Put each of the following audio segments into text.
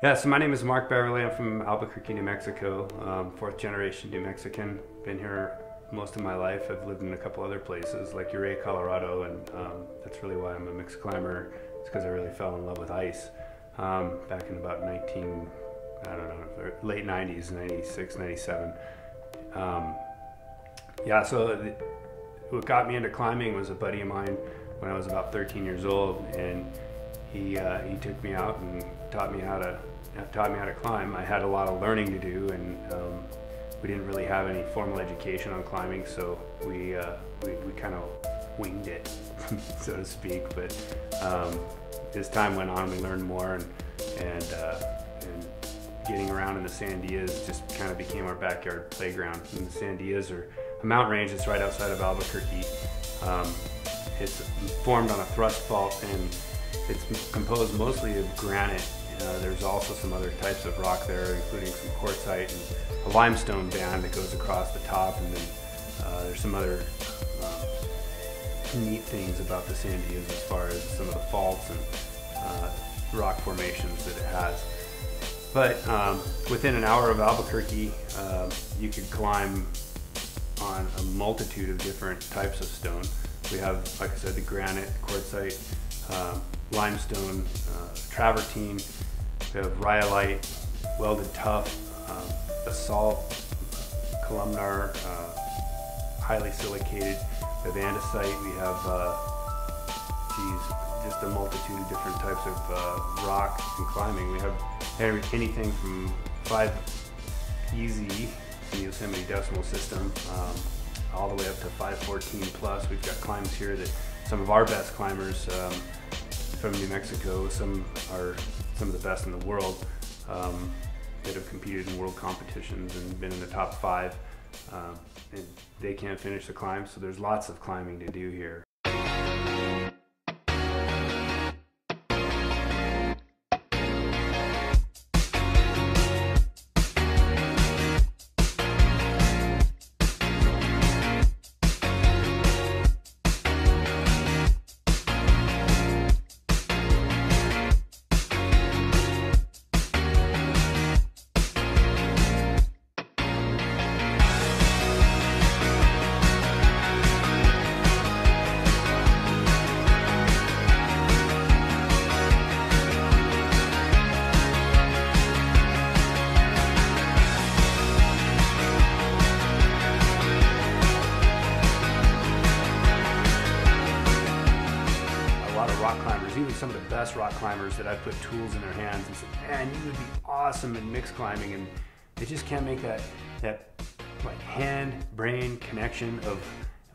Yeah, so my name is Mark Beverly. I'm from Albuquerque, New Mexico, fourth generation New Mexican. Been here most of my life. I've lived in a couple other places like Ouray, Colorado, and that's really why I'm a mixed climber. It's because I really fell in love with ice back in about late 90s, 96, 97. Yeah, so what got me into climbing was a buddy of mine when I was about 13 years old, and he took me out and taught me how to climb. I had a lot of learning to do, and we didn't really have any formal education on climbing, so we kind of winged it, so to speak. But as time went on, we learned more, and getting around in the Sandias just kind of became our backyard playground. And the Sandias are a mountain range that's right outside of Albuquerque. It's formed on a thrust fault, and it's composed mostly of granite. There's also some other types of rock there, including some quartzite and a limestone band that goes across the top, and then there's some other neat things about the Sandias as far as some of the faults and rock formations that it has. But within an hour of Albuquerque, you could climb on a multitude of different types of stone. We have, like I said, the granite, quartzite, limestone, travertine. We have rhyolite, welded tuff, basalt, columnar, highly silicated. We have andesite. We have just a multitude of different types of rock and climbing. We have anything from 5 easy in Yosemite decimal system all the way up to 514 plus. We've got climbs here that some of our best climbers from New Mexico, some are some of the best in the world that have competed in world competitions and been in the top 5, and they can't finish the climb, so there's lots of climbing to do here. Even some of the best rock climbers that I put tools in their hands and said, man, you would be awesome in mixed climbing, and they just can't make that like hand-brain connection of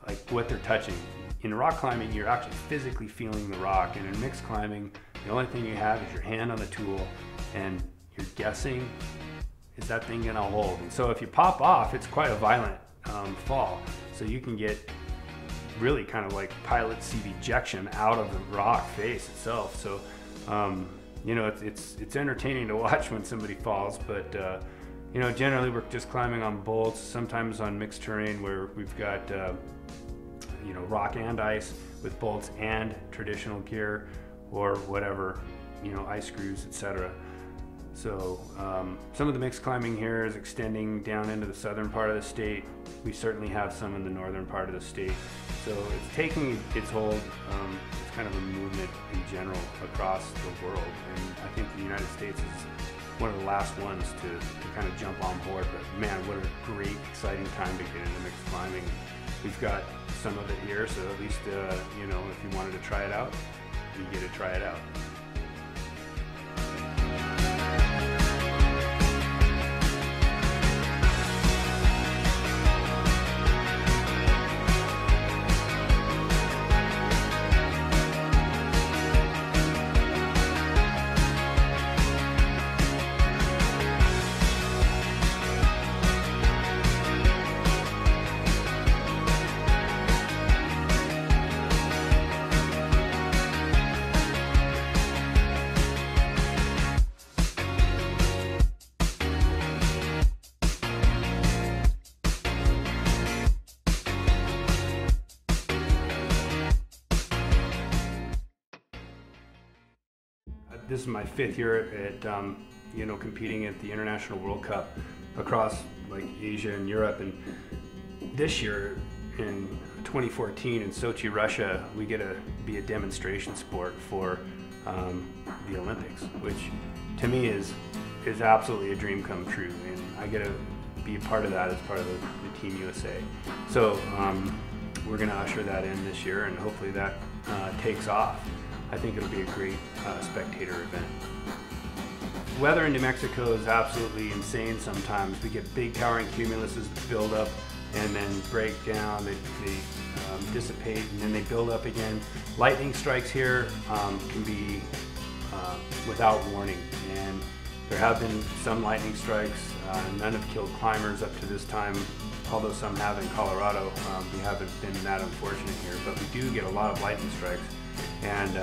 like what they're touching. In rock climbing, you're actually physically feeling the rock, and in mixed climbing, the only thing you have is your hand on the tool, and you're guessing, is that thing gonna hold? And so if you pop off, it's quite a violent fall. So you can get really kind of like pilot seat ejection out of the rock face itself. So you know, it's entertaining to watch when somebody falls, but you know, generally we're just climbing on bolts, sometimes on mixed terrain where we've got you know, rock and ice with bolts and traditional gear, or whatever, you know, ice screws, etc. So some of the mixed climbing here is extending down into the southern part of the state. We certainly have some in the northern part of the state. So it's taking its hold. It's kind of a movement in general across the world. And I think the United States is one of the last ones to kind of jump on board. But man, what a great, exciting time to get into mixed climbing. We've got some of it here, so at least, you know, if you wanted to try it out, you get to try it out. This is my 5th year at you know, competing at the International World Cup across like Asia and Europe. And this year in 2014 in Sochi, Russia, we get to be a demonstration sport for the Olympics, which to me is absolutely a dream come true, and I get to be a part of that as part of the Team USA. So we're going to usher that in this year, and hopefully that takes off. I think it'll be a great spectator event. Weather in New Mexico is absolutely insane sometimes. We get big towering cumuluses that build up and then break down, they dissipate, and then they build up again. Lightning strikes here can be without warning, and there have been some lightning strikes. None have killed climbers up to this time, although some have in Colorado. We haven't been that unfortunate here, but we do get a lot of lightning strikes. And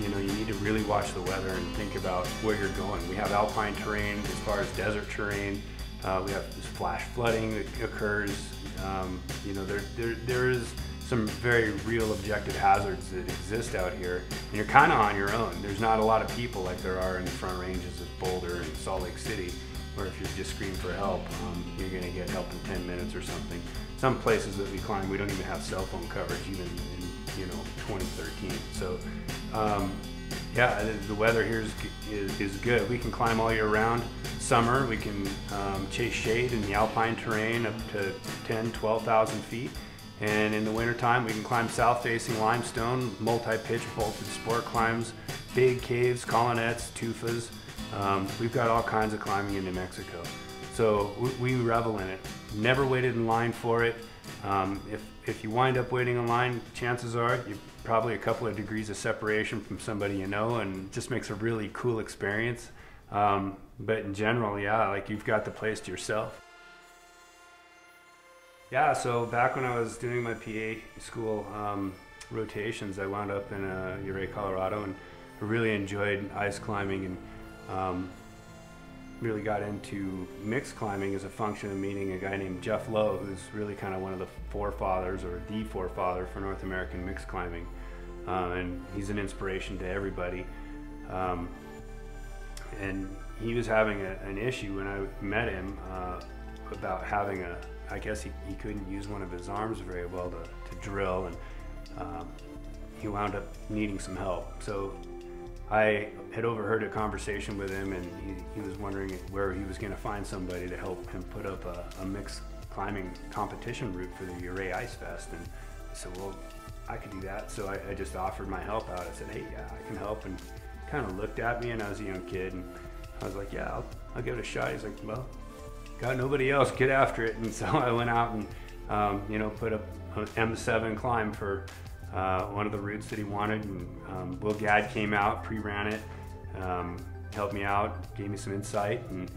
you know, you need to really watch the weather and think about where you're going. We have alpine terrain as far as desert terrain. We have this flash flooding that occurs. You know, there is some very real objective hazards that exist out here, and you're kind of on your own. There's not a lot of people like there are in the front ranges of Boulder and Salt Lake City, where if you just scream for help, you're going to get help in 10 minutes or something. Some places that we climb, we don't even have cell phone coverage, even in, you know, 2013. So yeah, the weather here is good. We can climb all year round. Summer, we can chase shade in the alpine terrain up to 10, 12,000 feet. And in the wintertime, we can climb south-facing limestone, multi-pitch vaulted sport climbs, big caves, colonnettes, tufas. We've got all kinds of climbing in New Mexico. So we revel in it. Never waited in line for it. If you wind up waiting in line, chances are you're probably a couple of degrees of separation from somebody you know, and it just makes a really cool experience. But in general, yeah, like you've got the place to yourself. Yeah, so back when I was doing my PA school rotations, I wound up in Ouray, Colorado, and I really enjoyed ice climbing, and really got into mixed climbing as a function of meeting a guy named Jeff Lowe, who's really kind of one of the forefathers, or the forefather for North American mixed climbing. And he's an inspiration to everybody. And he was having an issue when I met him about having I guess he couldn't use one of his arms very well to drill, and he wound up needing some help. So I had overheard a conversation with him, and he was wondering where he was going to find somebody to help him put up a mixed climbing competition route for the Ouray Ice Fest. And I said, well, I could do that. So I just offered my help out. I said, hey, yeah, I can help. And he kind of looked at me, and I was a young kid, and I was like, yeah, I'll give it a shot. He's like, well, got nobody else, get after it. And so I went out and you know, put up an M7 climb for one of the routes that he wanted, and Will Gadd came out, pre-ran it, helped me out, gave me some insight, and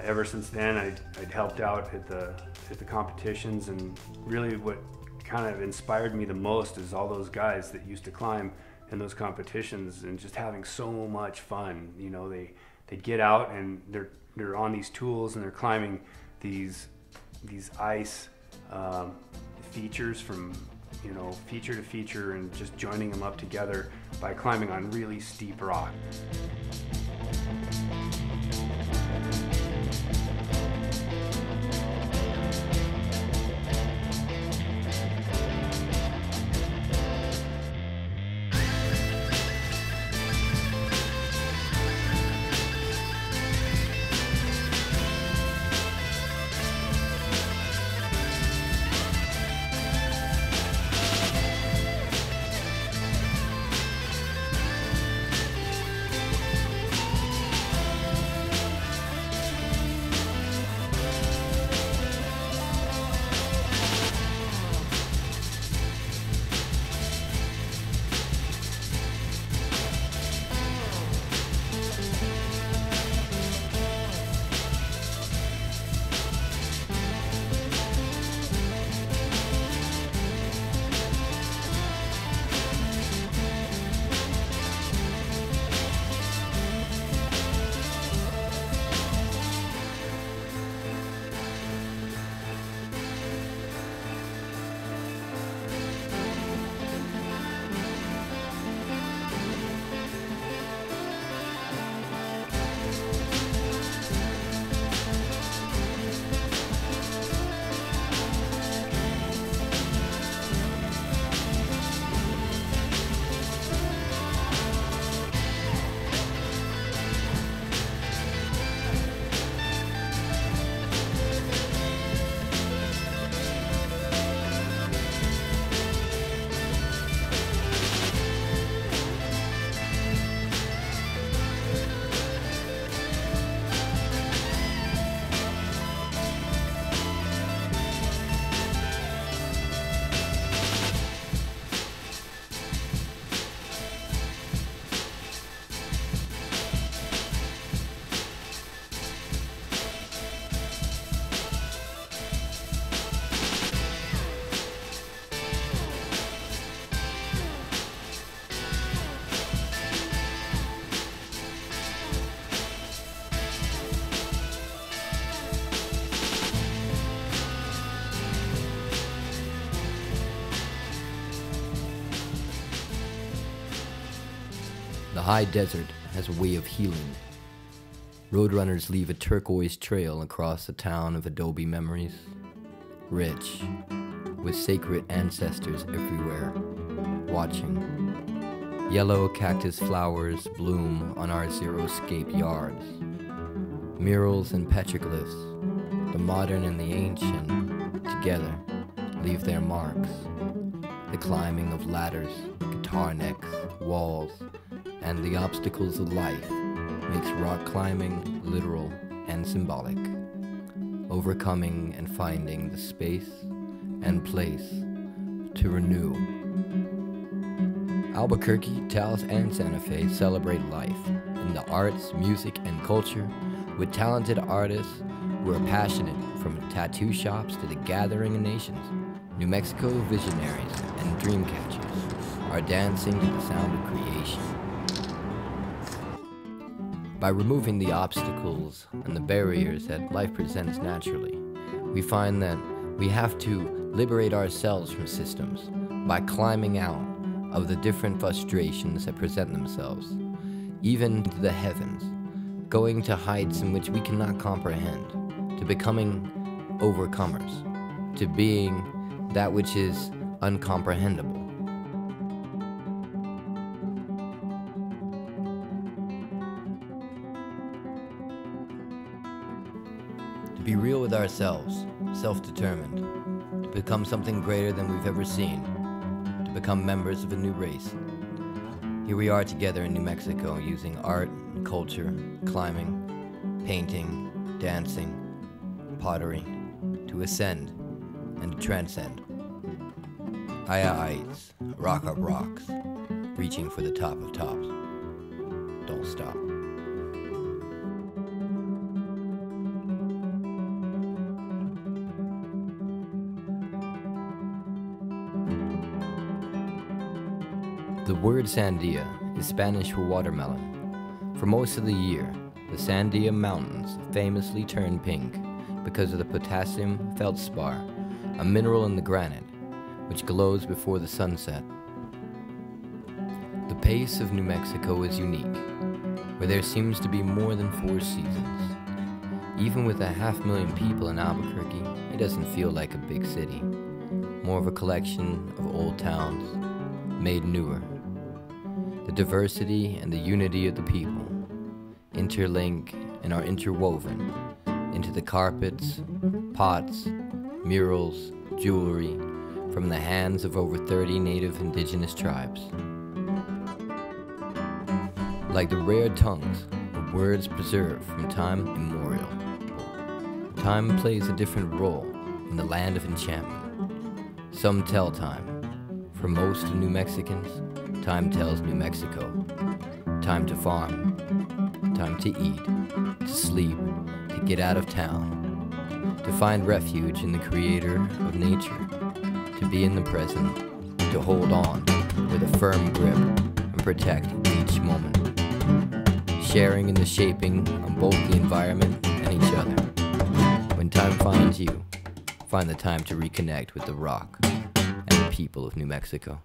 ever since then I'd helped out at the competitions. And really what kind of inspired me the most is all those guys that used to climb in those competitions and just having so much fun. You know, they'd get out and they're on these tools, and they're climbing these ice features from, you know, feature to feature, and just joining them up together by climbing on really steep rock. high desert has a way of healing. Roadrunners leave a turquoise trail across the town of adobe memories, rich with sacred ancestors everywhere, watching. Yellow cactus flowers bloom on our xeriscape yards. Murals and petroglyphs, the modern and the ancient, together leave their marks. The climbing of ladders, guitar necks, walls, and the obstacles of life makes rock climbing literal and symbolic, overcoming and finding the space and place to renew. Albuquerque, Taos, and Santa Fe celebrate life in the arts, music, and culture with talented artists who are passionate, from tattoo shops to the gathering of nations. New Mexico visionaries and dream catchers are dancing to the sound of creation. By removing the obstacles and the barriers that life presents naturally, we find that we have to liberate ourselves from systems by climbing out of the different frustrations that present themselves, even to the heavens, going to heights in which we cannot comprehend, to becoming overcomers, to being that which is uncomprehendable. To be real with ourselves, self-determined, to become something greater than we've ever seen, to become members of a new race. Here we are together in New Mexico using art, culture, climbing, painting, dancing, pottery, to ascend and to transcend. Heights, rock up rocks, reaching for the top of tops. Don't stop. The word sandia is Spanish for watermelon. For most of the year, the Sandia Mountains famously turn pink because of the potassium feldspar, a mineral in the granite, which glows before the sunset. The pace of New Mexico is unique, where there seems to be more than 4 seasons. Even with 500,000 people in Albuquerque, it doesn't feel like a big city, more of a collection of old towns, made newer. The diversity and the unity of the people interlink and are interwoven into the carpets, pots, murals, jewelry from the hands of over 30 native indigenous tribes. Like the rare tongues of words preserved from time immemorial, time plays a different role in the Land of Enchantment. Some tell time. For most New Mexicans, time tells New Mexico. Time to farm, time to eat, to sleep, to get out of town, to find refuge in the creator of nature, to be in the present, to hold on with a firm grip and protect each moment, sharing in the shaping of both the environment and each other. When time finds you, find the time to reconnect with the rock and the people of New Mexico.